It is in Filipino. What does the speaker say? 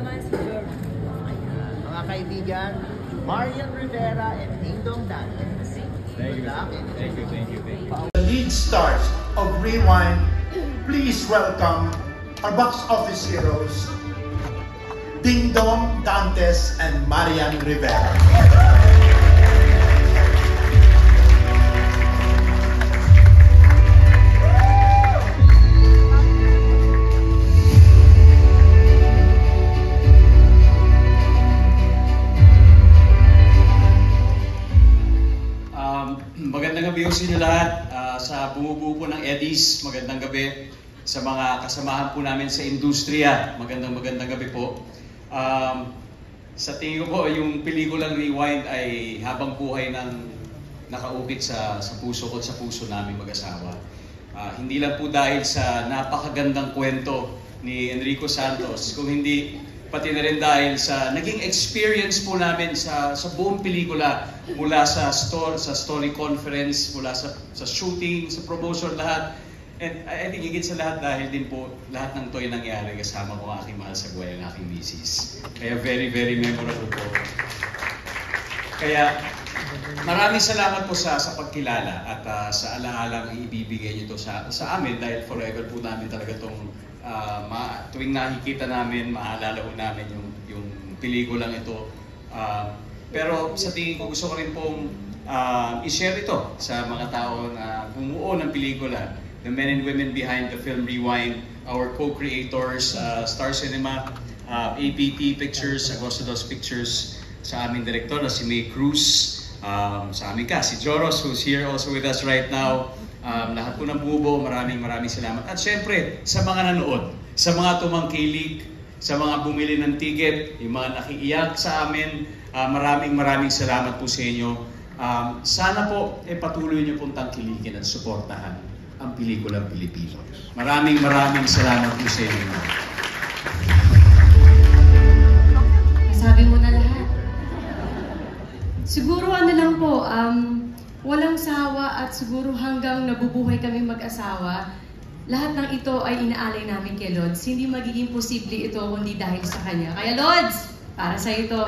naman si George. Ayan, mga kaibigan, Marian Rivera and Dingdong Dantes. Thank you. Thank you. The lead stars of Rewind, please welcome our box office heroes, Dingdong Dantes and Marian Rivera. Magandang gabi sa inyo lahat. Sa bumubuo po ng Eddies, magandang gabi. Sa mga kasamahan po namin sa industriya, magandang gabi po. Sa tingin ko po, yung pelikulang Rewind ay habang buhay ng nakaukit sa puso ko at sa puso namin mag-asawa. Hindi lang po dahil sa napakagandang kwento ni Enrico Santos, kung hindi pati na rin dahil sa naging experience po namin sa buong pelikula, mula sa story conference, mula sa shooting, sa promotion, lahat. And I think higit sa lahat dahil din po lahat ng to ay nangyari kasama ko ang aking mahal sa buhay, ang aking misis. Kaya very memorable po. Kaya maraming salamat po sa pagkilala at sa alaalang ibibigay niyo to sa amin dahil forever po namin talaga itong tuwing nakikita namin, maalala po namin yung pelikulang ito. Pero sa tingin ko gusto ko rin pong i-share ito sa mga tao na bumuo ng pelikula. The men and women behind the film Rewind, our co-creators, Star Cinema, APT Pictures, Agosto Dos Pictures, sa aming direktor na si May Cruz, sa amin si Joros, who's here also with us right now. Lahat po ng bubo, maraming salamat. At syempre, sa mga nanood, sa mga tumangkilik, sa mga bumili ng ticket, yung mga nakiiyak sa amin, maraming salamat po sa inyo. Sana po patuloy niyo pong tangkilikin at suportahan ang pelikulang Pilipino. Maraming salamat po sa inyo. Sabi mo na lahat. Siguro lang po, walang sawa at siguro hanggang nabubuhay kami mag-asawa, lahat ng ito ay inaalay namin kay Lods. Hindi magiging posible ito kundi dahil sa kanya. Kaya Lods, para sa ito.